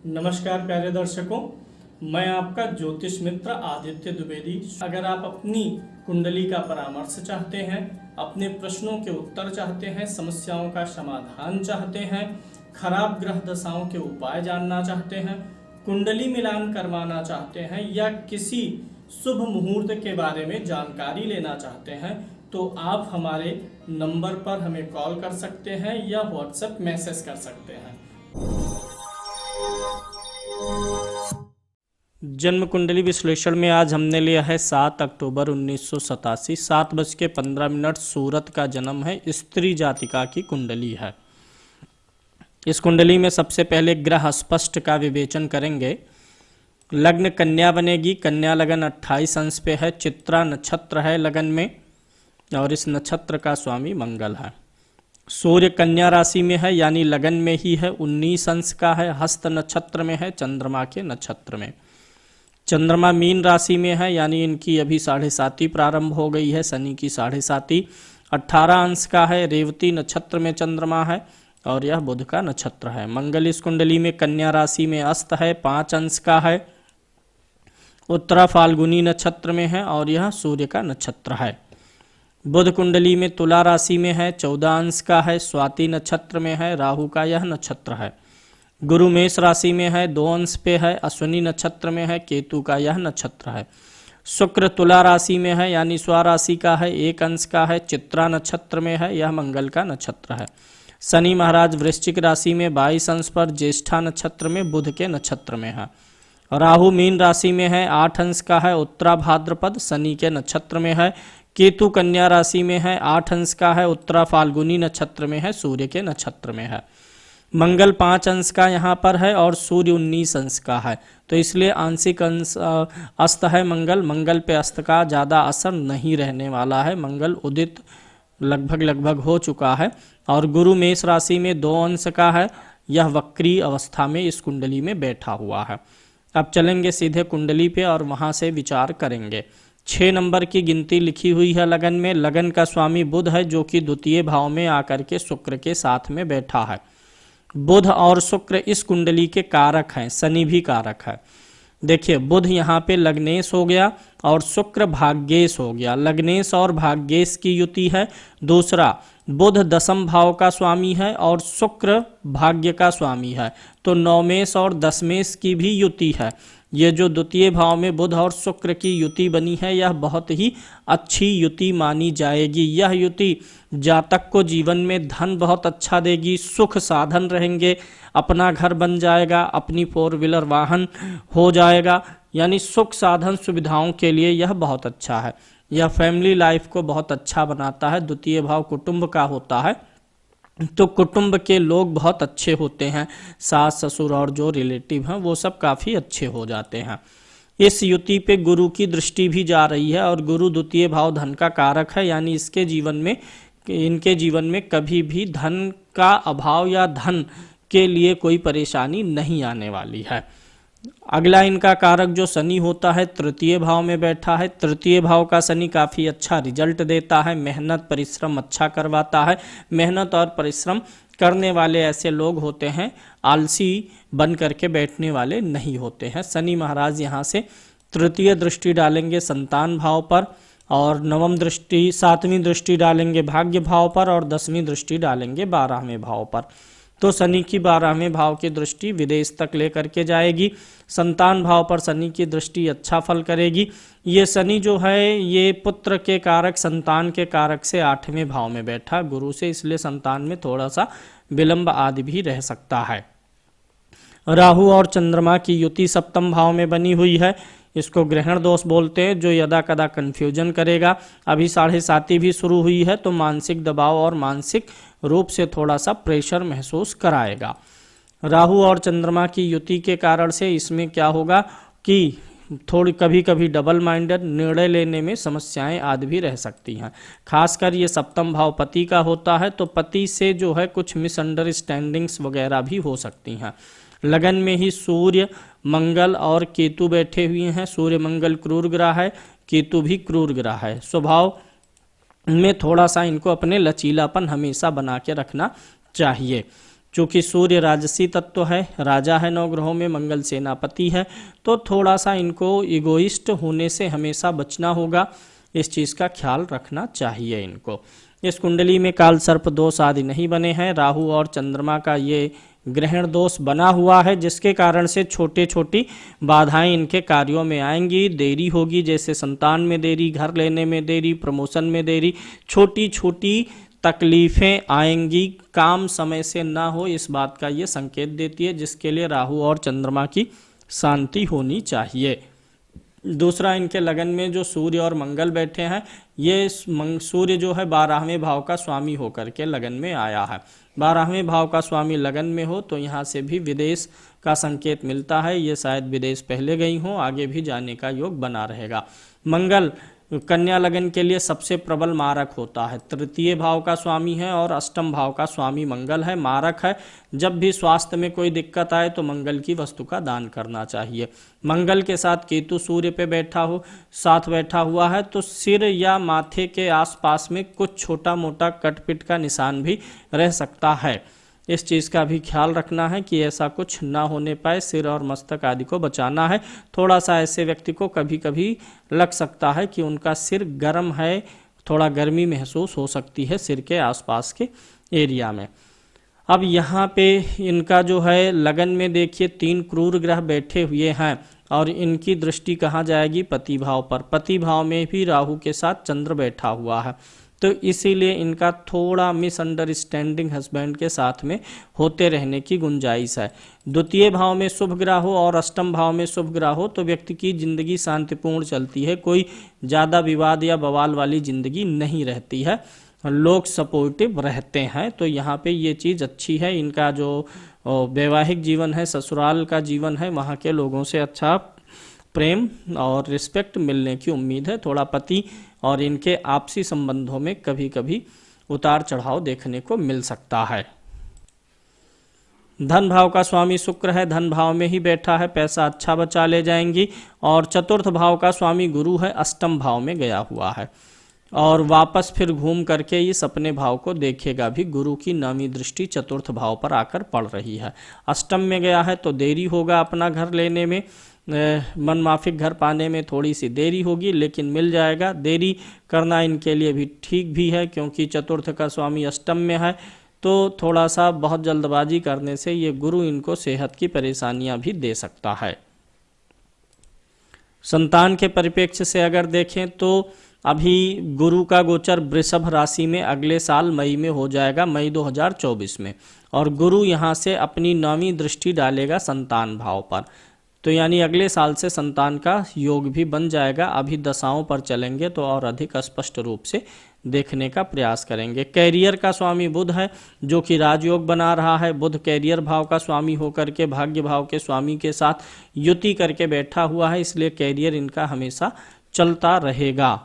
नमस्कार प्यारे दर्शकों, मैं आपका ज्योतिष मित्र आदित्य द्विवेदी। अगर आप अपनी कुंडली का परामर्श चाहते हैं, अपने प्रश्नों के उत्तर चाहते हैं, समस्याओं का समाधान चाहते हैं, खराब ग्रह दशाओं के उपाय जानना चाहते हैं, कुंडली मिलान करवाना चाहते हैं या किसी शुभ मुहूर्त के बारे में जानकारी लेना चाहते हैं, तो आप हमारे नंबर पर हमें कॉल कर सकते हैं या व्हाट्सएप मैसेज कर सकते हैं। जन्म कुंडली विश्लेषण में आज हमने लिया है 7 अक्टूबर 1987, 7:15 सूरत का जन्म है। स्त्री जातिका की कुंडली है। इस कुंडली में सबसे पहले ग्रह स्पष्ट का विवेचन करेंगे। लग्न कन्या बनेगी। कन्या लगन 28 अंश पे है। चित्रा नक्षत्र है लगन में और इस नक्षत्र का स्वामी मंगल है। सूर्य कन्या राशि में है यानी लगन में ही है, 19 अंश का है। हस्त नक्षत्र में है, चंद्रमा के नक्षत्र में। चंद्रमा मीन राशि में है यानी इनकी अभी 7.5 प्रारंभ हो गई है, शनि की 7.5। 18 अंश का है। रेवती नक्षत्र में चंद्रमा है और यह बुध का नक्षत्र है। मंगल इस कुंडली में कन्या राशि में अस्त है, 5 अंश का है। उत्तरा फाल्गुनी नक्षत्र में है और यह सूर्य का नक्षत्र है। बुध कुंडली में तुला राशि में है, 14 अंश का है। स्वाति नक्षत्र में है, राहु का यह नक्षत्र है। गुरु मेष राशि में है, 2 अंश पे है। अश्विनी नक्षत्र में है, केतु का यह नक्षत्र है। शुक्र तुला राशि में है यानी स्वराशि का है, 1 अंश का है। चित्रा नक्षत्र में है, यह मंगल का नक्षत्र है। शनि महाराज वृश्चिक राशि में 22 अंश पर, ज्येष्ठा नक्षत्र में, बुध के नक्षत्र में है। राहु मीन राशि में है, 8 अंश का है। उत्तरा भाद्रपद शनि के नक्षत्र में है। केतु कन्या राशि में है, 8 अंश का है। उत्तरा फाल्गुनी नक्षत्र में है, सूर्य के नक्षत्र में है। मंगल 5 अंश का यहाँ पर है और सूर्य 19 अंश का है, तो इसलिए आंशिक अंश अस्त है। मंगल पे अस्त का ज़्यादा असर नहीं रहने वाला है। मंगल उदित लगभग हो चुका है। और गुरु मेष राशि में 2 अंश का है, यह वक्री अवस्था में इस कुंडली में बैठा हुआ है। अब चलेंगे सीधे कुंडली पे और वहाँ से विचार करेंगे। 6 नंबर की गिनती लिखी हुई है लगन में। लगन का स्वामी बुध है जो कि द्वितीय भाव में आकर के शुक्र के साथ में बैठा है। बुध और शुक्र इस कुंडली के कारक हैं, शनि भी कारक है। देखिए बुध यहाँ पे लग्नेश हो गया और शुक्र भाग्येश हो गया। लग्नेश और भाग्येश की युति है। दूसरा, बुध 10वें भाव का स्वामी है और शुक्र भाग्य का स्वामी है, तो नवमेश और दशमेश की भी युति है। ये जो द्वितीय भाव में बुध और शुक्र की युति बनी है, यह बहुत ही अच्छी युति मानी जाएगी। यह युति जातक को जीवन में धन बहुत अच्छा देगी, सुख साधन रहेंगे, अपना घर बन जाएगा, अपनी 4 व्हीलर वाहन हो जाएगा, यानी सुख साधन सुविधाओं के लिए यह बहुत अच्छा है। यह फैमिली लाइफ को बहुत अच्छा बनाता है। द्वितीय भाव कुटुंब का होता है, तो कुटुंब के लोग बहुत अच्छे होते हैं। सास ससुर और जो रिलेटिव हैं वो सब काफ़ी अच्छे हो जाते हैं। इस युति पे गुरु की दृष्टि भी जा रही है और गुरु द्वितीय भाव धन का कारक है, यानी इनके जीवन में कभी भी धन का अभाव या धन के लिए कोई परेशानी नहीं आने वाली है। अगला इनका कारक जो शनि होता है, तृतीय भाव में बैठा है। तृतीय भाव का शनि काफ़ी अच्छा रिजल्ट देता है, मेहनत परिश्रम अच्छा करवाता है। मेहनत और परिश्रम करने वाले ऐसे लोग होते हैं, आलसी बन करके बैठने वाले नहीं होते हैं। शनि महाराज यहाँ से तृतीय दृष्टि डालेंगे संतान भाव पर और 7वीं दृष्टि डालेंगे भाग्य भाव पर और 10वीं दृष्टि डालेंगे 12वें भाव पर। तो शनि की 12वें भाव की दृष्टि विदेश तक लेकर के जाएगी। संतान भाव पर शनि की दृष्टि अच्छा फल करेगी। ये शनि जो है ये पुत्र के कारक, संतान के कारक से 8वें भाव में बैठा गुरु से, इसलिए संतान में थोड़ा सा विलंब आदि भी रह सकता है। राहु और चंद्रमा की युति 7वें भाव में बनी हुई है। इसको ग्रहण दोष बोलते हैं, जो यदा कदा कन्फ्यूजन करेगा। अभी 7.5 भी शुरू हुई है, तो मानसिक दबाव और मानसिक रूप से थोड़ा सा प्रेशर महसूस कराएगा। राहु और चंद्रमा की युति के कारण से इसमें क्या होगा कि थोड़ी कभी कभी डबल माइंडेड निर्णय लेने में समस्याएं आदि भी रह सकती हैं। खासकर ये 7वां भाव पति का होता है, तो पति से जो है कुछ मिसअंडरस्टैंडिंग्स वगैरह भी हो सकती हैं। लगन में ही सूर्य मंगल और केतु बैठे हुए हैं। सूर्य मंगल क्रूर ग्रह है, केतु भी क्रूर ग्रह है। स्वभाव में थोड़ा सा इनको अपने लचीलापन हमेशा बना के रखना चाहिए। चूँकि सूर्य राजसी तत्व है, राजा है 9 ग्रहों में, मंगल सेनापति है, तो थोड़ा सा इनको इगोइस्ट होने से हमेशा बचना होगा, इस चीज़ का ख्याल रखना चाहिए इनको। इस कुंडली में काल सर्प दोष आदि नहीं बने हैं। राहु और चंद्रमा का ये ग्रहण दोष बना हुआ है, जिसके कारण से छोटे छोटी बाधाएं इनके कार्यों में आएंगी, देरी होगी, जैसे संतान में देरी, घर लेने में देरी, प्रमोशन में देरी, छोटी छोटी तकलीफ़ें आएंगी, काम समय से ना हो, इस बात का ये संकेत देती है, जिसके लिए राहु और चंद्रमा की शांति होनी चाहिए। दूसरा, इनके लगन में जो सूर्य और मंगल बैठे हैं, ये सूर्य जो है 12वें भाव का स्वामी होकर के लगन में आया है। 12वें भाव का स्वामी लगन में हो तो यहाँ से भी विदेश का संकेत मिलता है, ये शायद विदेश पहले गई हो, आगे भी जाने का योग बना रहेगा। मंगल कन्या लगन के लिए सबसे प्रबल मारक होता है, 3 भाव का स्वामी है और अष्टम भाव का स्वामी मंगल है, मारक है। जब भी स्वास्थ्य में कोई दिक्कत आए तो मंगल की वस्तु का दान करना चाहिए। मंगल के साथ केतु सूर्य पे साथ बैठा हुआ है, तो सिर या माथे के आसपास में कुछ छोटा मोटा कटपिट का निशान भी रह सकता है, इस चीज़ का भी ख्याल रखना है कि ऐसा कुछ ना होने पाए, सिर और मस्तक आदि को बचाना है। थोड़ा सा ऐसे व्यक्ति को कभी कभी लग सकता है कि उनका सिर गर्म है, थोड़ा गर्मी महसूस हो सकती है सिर के आसपास के एरिया में। अब यहाँ पे इनका जो है लगन में देखिए 3 क्रूर ग्रह बैठे हुए हैं और इनकी दृष्टि कहाँ जाएगी, पति भाव पर। पति भाव में भी राहु के साथ चंद्र बैठा हुआ है, तो इसीलिए इनका थोड़ा मिसअंडरस्टैंडिंग हस्बैंड के साथ में होते रहने की गुंजाइश है। 2 भाव में शुभ ग्रह हो और अष्टम भाव में शुभ ग्रह हो तो व्यक्ति की जिंदगी शांतिपूर्ण चलती है, कोई ज़्यादा विवाद या बवाल वाली जिंदगी नहीं रहती है, लोग सपोर्टिव रहते हैं। तो यहाँ पे ये चीज़ अच्छी है। इनका जो वैवाहिक जीवन है, ससुराल का जीवन है, वहाँ के लोगों से अच्छा प्रेम और रिस्पेक्ट मिलने की उम्मीद है। थोड़ा पति और इनके आपसी संबंधों में कभी कभी उतार चढ़ाव देखने को मिल सकता है। धन भाव का स्वामी शुक्र है, धन भाव में ही बैठा है, पैसा अच्छा बचा ले जाएंगी। और चतुर्थ भाव का स्वामी गुरु है, अष्टम भाव में गया हुआ है और वापस फिर घूम करके इस अपने भाव को देखेगा भी। गुरु की 9वीं दृष्टि चतुर्थ भाव पर आकर पड़ रही है। अष्टम में गया है तो देरी होगा अपना घर लेने में, मन माफिक घर पाने में थोड़ी सी देरी होगी, लेकिन मिल जाएगा। देरी करना इनके लिए भी ठीक भी है, क्योंकि चतुर्थ का स्वामी अष्टम में है, तो थोड़ा सा बहुत जल्दबाजी करने से ये गुरु इनको सेहत की परेशानियां भी दे सकता है। संतान के परिप्रेक्ष्य से अगर देखें तो अभी गुरु का गोचर वृषभ राशि में अगले साल मई में हो जाएगा, मई 2024 में, और गुरु यहाँ से अपनी 9वीं दृष्टि डालेगा संतान भाव पर, तो यानी अगले साल से संतान का योग भी बन जाएगा। अभी दशाओं पर चलेंगे तो और अधिक स्पष्ट रूप से देखने का प्रयास करेंगे। कैरियर का स्वामी बुध है, जो कि राजयोग बना रहा है। बुध कैरियर भाव का स्वामी होकर के भाग्य भाव के स्वामी के साथ युति करके बैठा हुआ है, इसलिए कैरियर इनका हमेशा चलता रहेगा।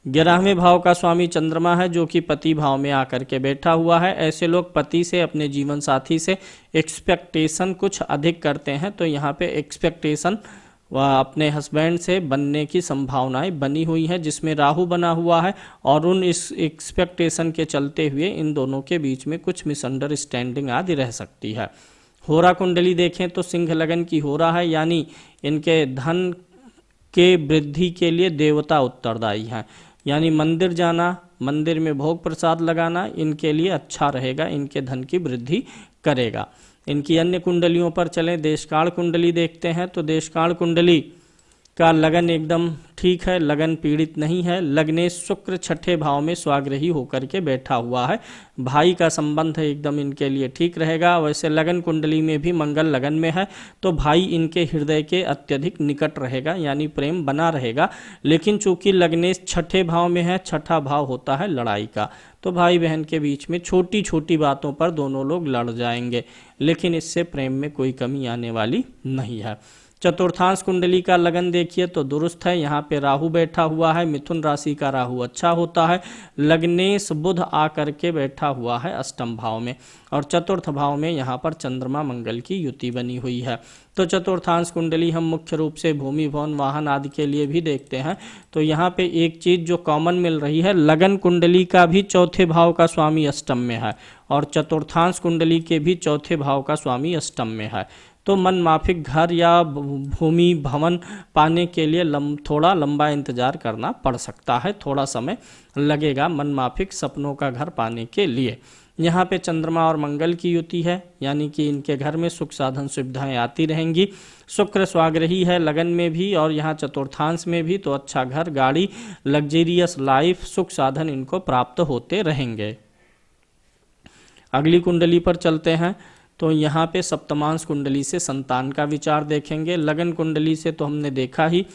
11वें भाव का स्वामी चंद्रमा है, जो कि पति भाव में आकर के बैठा हुआ है। ऐसे लोग पति से, अपने जीवन साथी से एक्सपेक्टेशन कुछ अधिक करते हैं, तो यहाँ पे एक्सपेक्टेशन अपने हस्बैंड से बनने की संभावनाएं बनी हुई हैं, जिसमें राहु बना हुआ है, और उन इस एक्सपेक्टेशन के चलते हुए इन दोनों के बीच में कुछ मिसअंडरस्टैंडिंग आदि रह सकती है। होरा कुंडली देखें तो सिंह लगन की होरा है, यानी इनके धन के वृद्धि के लिए देवता उत्तरदायी हैं, यानी मंदिर जाना, मंदिर में भोग प्रसाद लगाना इनके लिए अच्छा रहेगा, इनके धन की वृद्धि करेगा। इनकी अन्य कुंडलियों पर चलें, देशकाल कुंडली देखते हैं तो देशकाल कुंडली का लगन एकदम ठीक है, लगन पीड़ित नहीं है। लग्नेश शुक्र 6ठे भाव में स्वाग्रही होकर के बैठा हुआ है, भाई का संबंध है एकदम इनके लिए ठीक रहेगा। वैसे लगन कुंडली में भी मंगल लगन में है, तो भाई इनके हृदय के अत्यधिक निकट रहेगा, यानी प्रेम बना रहेगा। लेकिन चूंकि लग्नेश 6ठे भाव में है, 6ठा भाव होता है लड़ाई का, तो भाई बहन के बीच में छोटी छोटी बातों पर दोनों लोग लड़ जाएंगे, लेकिन इससे प्रेम में कोई कमी आने वाली नहीं है। चतुर्थांश कुंडली का लगन देखिए तो दुरुस्त है, यहाँ पे राहु बैठा हुआ है, मिथुन राशि का राहु अच्छा होता है। लग्नेश बुध आकर के बैठा हुआ है अष्टम भाव में, और चतुर्थ भाव में यहाँ पर चंद्रमा मंगल की युति बनी हुई है। तो चतुर्थांश कुंडली हम मुख्य रूप से भूमि भवन वाहन आदि के लिए भी देखते हैं, तो यहाँ पे एक चीज़ जो कॉमन मिल रही है, लगन कुंडली का भी 4थे भाव का स्वामी अष्टम में है और चतुर्थांश कुंडली के भी चौथे भाव का स्वामी अष्टम में है। तो मन माफिक घर या भूमि भवन पाने के लिए थोड़ा लंबा इंतजार करना पड़ सकता है, थोड़ा समय लगेगा मन माफिक सपनों का घर पाने के लिए। यहाँ पे चंद्रमा और मंगल की युति है, यानी कि इनके घर में सुख साधन सुविधाएं आती रहेंगी। शुक्र स्वाग्रही है लगन में भी और यहाँ चतुर्थांश में भी, तो अच्छा घर, गाड़ी, लग्जेरियस लाइफ, सुख साधन इनको प्राप्त होते रहेंगे। अगली कुंडली पर चलते हैं। तो यहाँ पे सप्तमांश कुंडली से संतान का विचार देखेंगे। लगन कुंडली से तो हमने देखा ही।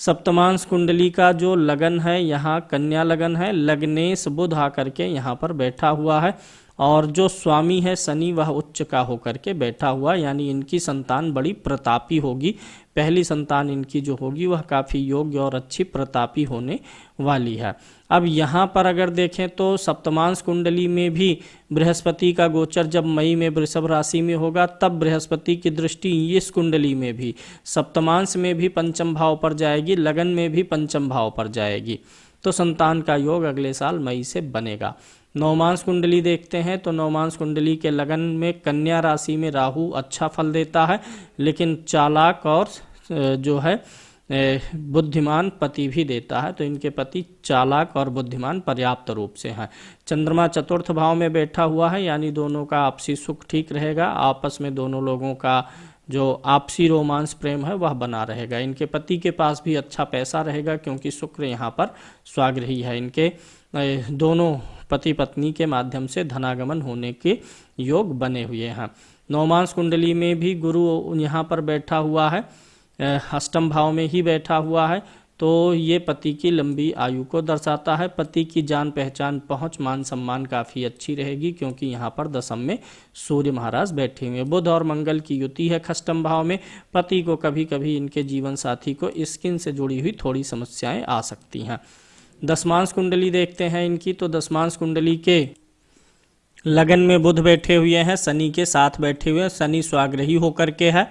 सप्तमांश कुंडली का जो लगन है, यहाँ कन्या लगन है, लग्नेश बुध आकर के यहाँ पर बैठा हुआ है और जो स्वामी है शनि वह उच्च का होकर के बैठा हुआ, यानी इनकी संतान बड़ी प्रतापी होगी। पहली संतान इनकी जो होगी वह काफ़ी योग्य और अच्छी प्रतापी होने वाली है। अब यहाँ पर अगर देखें तो सप्तमांश कुंडली में भी बृहस्पति का गोचर जब मई में वृषभ राशि में होगा, तब बृहस्पति की दृष्टि इस कुंडली में भी सप्तमांश में भी पंचम भाव पर जाएगी, लगन में भी पंचम भाव पर जाएगी। तो संतान का योग अगले साल मई से बनेगा। नवमांश कुंडली देखते हैं तो नवमांश कुंडली के लगन में कन्या राशि में राहु अच्छा फल देता है, लेकिन चालाक और जो है बुद्धिमान पति भी देता है। तो इनके पति चालाक और बुद्धिमान पर्याप्त रूप से हैं। चंद्रमा चतुर्थ भाव में बैठा हुआ है, यानी दोनों का आपसी सुख ठीक रहेगा, आपस में दोनों लोगों का जो आपसी रोमांस प्रेम है वह बना रहेगा। इनके पति के पास भी अच्छा पैसा रहेगा क्योंकि शुक्र यहाँ पर स्वाग्रही है। इनके दोनों पति पत्नी के माध्यम से धनागमन होने के योग बने हुए हैं। नवमांश कुंडली में भी गुरु यहाँ पर बैठा हुआ है, अष्टम भाव में ही बैठा हुआ है, तो ये पति की लंबी आयु को दर्शाता है। पति की जान पहचान पहुंच मान सम्मान काफ़ी अच्छी रहेगी क्योंकि यहाँ पर दशम में सूर्य महाराज बैठे हुए। बुध और मंगल की युति है अष्टम भाव में। पति को कभी कभी इनके जीवन साथी को स्किन से जुड़ी हुई थोड़ी समस्याएं आ सकती हैं। दशमांश कुंडली देखते हैं इनकी। तो दशमांश कुंडली के लगन में बुध बैठे हुए हैं, शनि के साथ बैठे हुए हैं। शनि स्वाग्रही होकर के है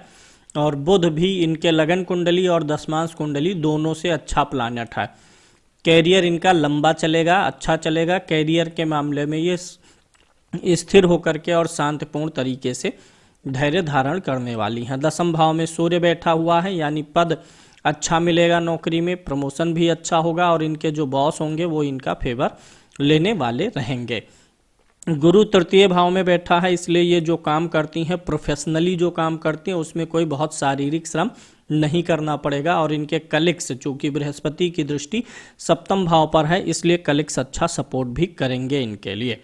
और बुध भी इनके लगन कुंडली और दशमांश कुंडली दोनों से अच्छा प्लानट है। कैरियर इनका लंबा चलेगा, अच्छा चलेगा। कैरियर के मामले में ये स्थिर होकर के और शांतिपूर्ण तरीके से धैर्य धारण करने वाली हैं। दशम भाव में सूर्य बैठा हुआ है, यानी पद अच्छा मिलेगा, नौकरी में प्रमोशन भी अच्छा होगा और इनके जो बॉस होंगे वो इनका फेवर लेने वाले रहेंगे। गुरु तृतीय भाव में बैठा है, इसलिए ये जो काम करती हैं, प्रोफेशनली जो काम करती हैं, उसमें कोई बहुत शारीरिक श्रम नहीं करना पड़ेगा। और इनके कलिग्स, चूंकि बृहस्पति की दृष्टि सप्तम भाव पर है, इसलिए कलिग्स अच्छा सपोर्ट भी करेंगे इनके लिए।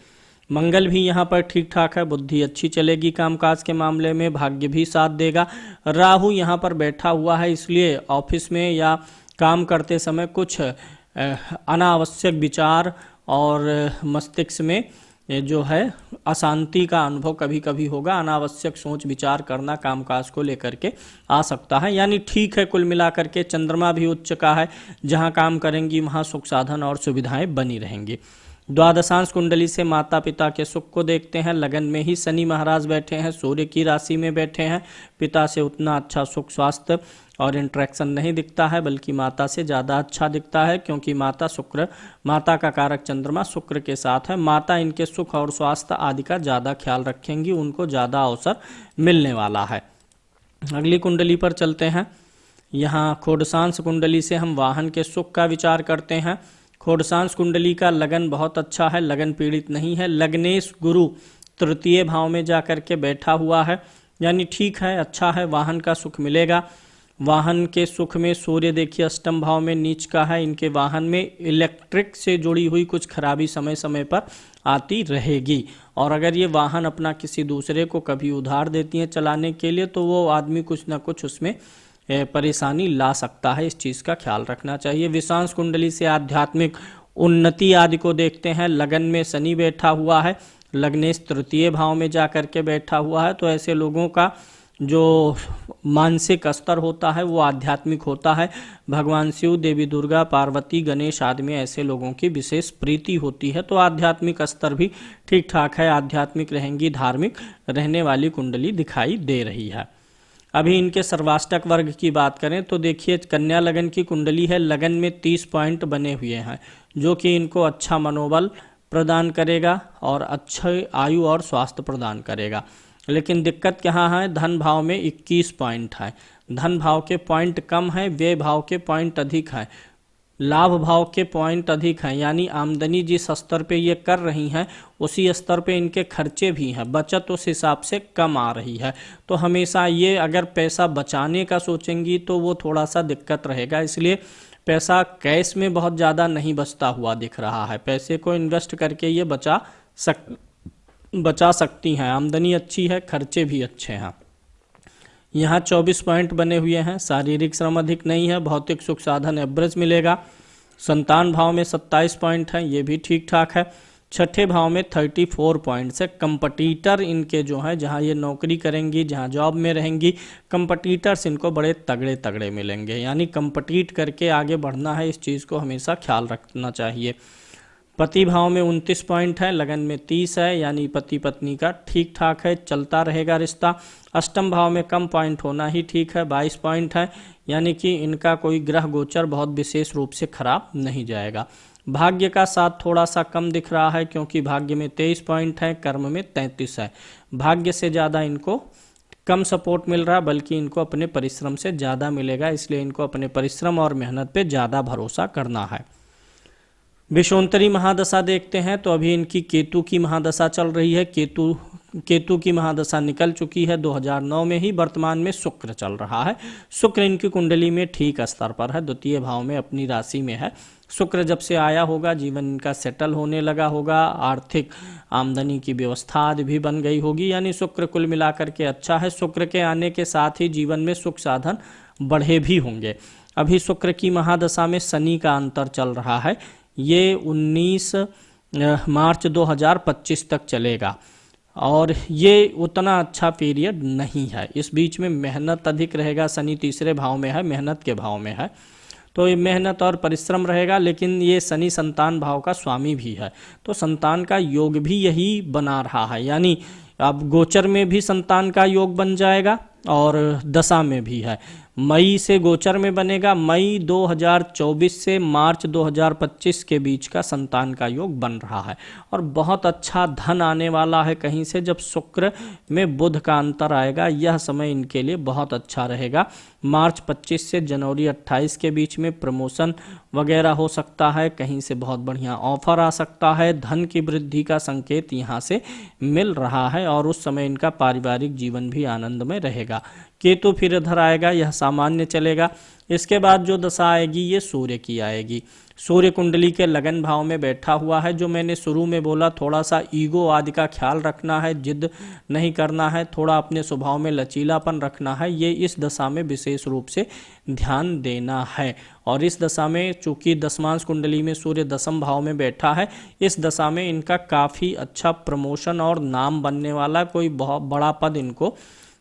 मंगल भी यहाँ पर ठीक ठाक है, बुद्धि अच्छी चलेगी कामकाज के मामले में, भाग्य भी साथ देगा। राहु यहाँ पर बैठा हुआ है, इसलिए ऑफिस में या काम करते समय कुछ अनावश्यक विचार और मस्तिष्क में जो है अशांति का अनुभव कभी कभी होगा। अनावश्यक सोच विचार करना कामकाज को लेकर के आ सकता है, यानी ठीक है। कुल मिलाकर के चंद्रमा भी उच्च का है, जहाँ काम करेंगी वहाँ सुख साधन और सुविधाएं बनी रहेंगी। द्वादशांश कुंडली से माता पिता के सुख को देखते हैं। लगन में ही शनि महाराज बैठे हैं, सूर्य की राशि में बैठे हैं। पिता से उतना अच्छा सुख स्वास्थ्य और इंटरेक्शन नहीं दिखता है, बल्कि माता से ज़्यादा अच्छा दिखता है क्योंकि माता का कारक चंद्रमा शुक्र के साथ है। माता इनके सुख और स्वास्थ्य आदि का ज़्यादा ख्याल रखेंगी, उनको ज़्यादा अवसर मिलने वाला है। अगली कुंडली पर चलते हैं। यहाँ खोडसांश कुंडली से हम वाहन के सुख का विचार करते हैं। खोडसांश कुंडली का लगन बहुत अच्छा है, लगन पीड़ित नहीं है। लग्नेश गुरु तृतीय भाव में जाकर के बैठा हुआ है, यानी ठीक है, अच्छा है, वाहन का सुख मिलेगा। वाहन के सुख में सूर्य देखिए अष्टम भाव में नीच का है। इनके वाहन में इलेक्ट्रिक से जुड़ी हुई कुछ खराबी समय समय पर आती रहेगी, और अगर ये वाहन अपना किसी दूसरे को कभी उधार देती हैं चलाने के लिए, तो वो आदमी कुछ ना कुछ उसमें परेशानी ला सकता है। इस चीज़ का ख्याल रखना चाहिए। विषांश कुंडली से आध्यात्मिक उन्नति आदि को देखते हैं। लगन में शनि बैठा हुआ है, लग्नेश तृतीय भाव में जाकर के बैठा हुआ है, तो ऐसे लोगों का जो मानसिक स्तर होता है वो आध्यात्मिक होता है। भगवान शिव, देवी दुर्गा, पार्वती, गणेश आदि में ऐसे लोगों की विशेष प्रीति होती है, तो आध्यात्मिक स्तर भी ठीक ठाक है। आध्यात्मिक रहेंगी, धार्मिक रहने वाली कुंडली दिखाई दे रही है। अभी इनके सर्वाष्टक वर्ग की बात करें तो देखिए कन्या लगन की कुंडली है। लगन में 30 पॉइंट बने हुए हैं, जो कि इनको अच्छा मनोबल, प्रदान करेगा और अच्छे आयु और स्वास्थ्य प्रदान करेगा। लेकिन दिक्कत क्या है, धन भाव में 21 पॉइंट है। धन भाव के पॉइंट कम है, व्यय भाव के पॉइंट अधिक है, लाभ भाव के पॉइंट अधिक हैं। यानी आमदनी जिस स्तर पे ये कर रही हैं उसी स्तर पे इनके खर्चे भी हैं, बचत उस हिसाब से कम आ रही है। तो हमेशा ये अगर पैसा बचाने का सोचेंगी तो वो थोड़ा सा दिक्कत रहेगा। इसलिए पैसा कैश में बहुत ज़्यादा नहीं बचता हुआ दिख रहा है। पैसे को इन्वेस्ट करके ये बचा सकती हैं। आमदनी अच्छी है, खर्चे भी अच्छे हैं। यहाँ 24 पॉइंट बने हुए हैं। शारीरिक श्रम अधिक नहीं है, भौतिक सुख साधन एवरेज मिलेगा। संतान भाव में 27 पॉइंट हैं, ये भी ठीक ठाक है। छठे भाव में 34 पॉइंट्स है। कंपटीटर इनके जो हैं, जहाँ ये नौकरी करेंगी, जहाँ जॉब में रहेंगी, कंपटीटर्स इनको बड़े तगड़े तगड़े मिलेंगे। यानी कंपटीट करके आगे बढ़ना है, इस चीज़ को हमेशा ख्याल रखना चाहिए। पति भाव में 29 पॉइंट है, लगन में 30 है, यानी पति पत्नी का ठीक ठाक है, चलता रहेगा रिश्ता। अष्टम भाव में कम पॉइंट होना ही ठीक है, 22 पॉइंट है, यानी कि इनका कोई ग्रह गोचर बहुत विशेष रूप से खराब नहीं जाएगा। भाग्य का साथ थोड़ा सा कम दिख रहा है, क्योंकि भाग्य में 23 पॉइंट है, कर्म में 33 है। भाग्य से ज़्यादा इनको कम सपोर्ट मिल रहा है, बल्कि इनको अपने परिश्रम से ज़्यादा मिलेगा। इसलिए इनको अपने परिश्रम और मेहनत पे ज़्यादा भरोसा करना है। विषोत्तरी महादशा देखते हैं तो अभी इनकी केतु की महादशा चल रही है। केतु की महादशा निकल चुकी है 2009 में ही। वर्तमान में शुक्र चल रहा है। शुक्र इनकी कुंडली में ठीक स्तर पर है, द्वितीय भाव में अपनी राशि में है। शुक्र जब से आया होगा जीवन इनका सेटल होने लगा होगा, आर्थिक आमदनी की व्यवस्था आदि भी बन गई होगी। यानी शुक्र कुल मिलाकर के अच्छा है। शुक्र के आने के साथ ही जीवन में सुख साधन बढ़े भी होंगे। अभी शुक्र की महादशा में शनि का अंतर चल रहा है, ये 19 मार्च 2025 तक चलेगा और ये उतना अच्छा पीरियड नहीं है। इस बीच में मेहनत अधिक रहेगा। शनि तीसरे भाव में है, मेहनत के भाव में है, तो ये मेहनत और परिश्रम रहेगा। लेकिन ये शनि संतान भाव का स्वामी भी है, तो संतान का योग भी यही बना रहा है। यानी अब गोचर में भी संतान का योग बन जाएगा और दशा में भी है। मई से गोचर में बनेगा, मई 2024 से मार्च 2025 के बीच का संतान का योग बन रहा है और बहुत अच्छा धन आने वाला है कहीं से। जब शुक्र में बुध का अंतर आएगा, यह समय इनके लिए बहुत अच्छा रहेगा। मार्च 25 से जनवरी 28 के बीच में प्रमोशन वगैरह हो सकता है, कहीं से बहुत बढ़िया ऑफर आ सकता है। धन की वृद्धि का संकेत यहाँ से मिल रहा है और उस समय इनका पारिवारिक जीवन भी आनंद में रहेगा। केतु फिर इधर आएगा, यह सामान्य चलेगा। इसके बाद जो दशा आएगी ये सूर्य की आएगी। सूर्य कुंडली के लगन भाव में बैठा हुआ है। जो मैंने शुरू में बोला, थोड़ा सा ईगो आदि का ख्याल रखना है, जिद नहीं करना है, थोड़ा अपने स्वभाव में लचीलापन रखना है, ये इस दशा में विशेष रूप से ध्यान देना है। और इस दशा में चूंकि दशमांश कुंडली में सूर्य दशम भाव में बैठा है, इस दशा में इनका काफ़ी अच्छा प्रमोशन और नाम बनने वाला, कोई बहुत बड़ा पद इनको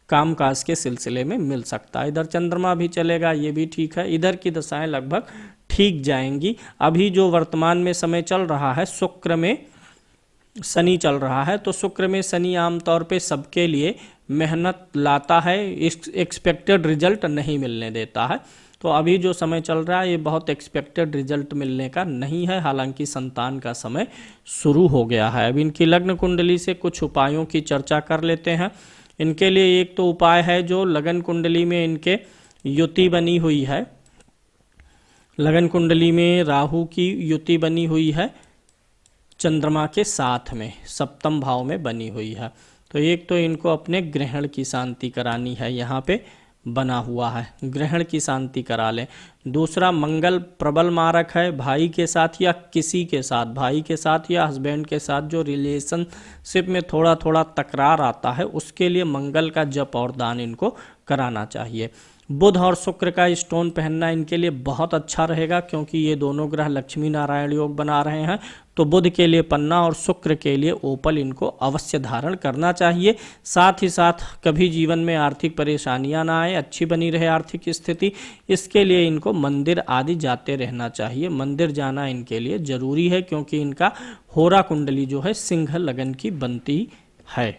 कामकाज के सिलसिले में मिल सकता है। इधर चंद्रमा भी चलेगा, ये भी ठीक है। इधर की दशाएं लगभग ठीक जाएंगी। अभी जो वर्तमान में समय चल रहा है, शुक्र में शनि चल रहा है, तो शुक्र में शनि आमतौर पे सबके लिए मेहनत लाता है, एक्सपेक्टेड रिजल्ट नहीं मिलने देता है। तो अभी जो समय चल रहा है ये बहुत एक्सपेक्टेड रिजल्ट मिलने का नहीं है। हालांकि संतान का समय शुरू हो गया है। अब इनकी लग्न कुंडली से कुछ उपायों की चर्चा कर लेते हैं। इनके लिए एक तो उपाय है, जो लगन कुंडली में इनके युति बनी हुई है, लगन कुंडली में राहु की युति बनी हुई है चंद्रमा के साथ में, सप्तम भाव में बनी हुई है। तो एक तो इनको अपने ग्रहण की शांति करानी है, यहाँ पे बना हुआ है, ग्रहण की शांति करा लें। दूसरा, मंगल प्रबल मारक है, भाई के साथ या किसी के साथ, भाई के साथ या हस्बैंड के साथ जो रिलेशनशिप में थोड़ा थोड़ा तकरार आता है, उसके लिए मंगल का जप और दान इनको कराना चाहिए। बुध और शुक्र का स्टोन पहनना इनके लिए बहुत अच्छा रहेगा, क्योंकि ये दोनों ग्रह लक्ष्मी नारायण योग बना रहे हैं। तो बुध के लिए पन्ना और शुक्र के लिए ओपल इनको अवश्य धारण करना चाहिए। साथ ही साथ कभी जीवन में आर्थिक परेशानियां ना आए, अच्छी बनी रहे आर्थिक स्थिति, इसके लिए इनको मंदिर आदि जाते रहना चाहिए। मंदिर जाना इनके लिए जरूरी है, क्योंकि इनका होरा कुंडली जो है सिंह लगन की बनती है।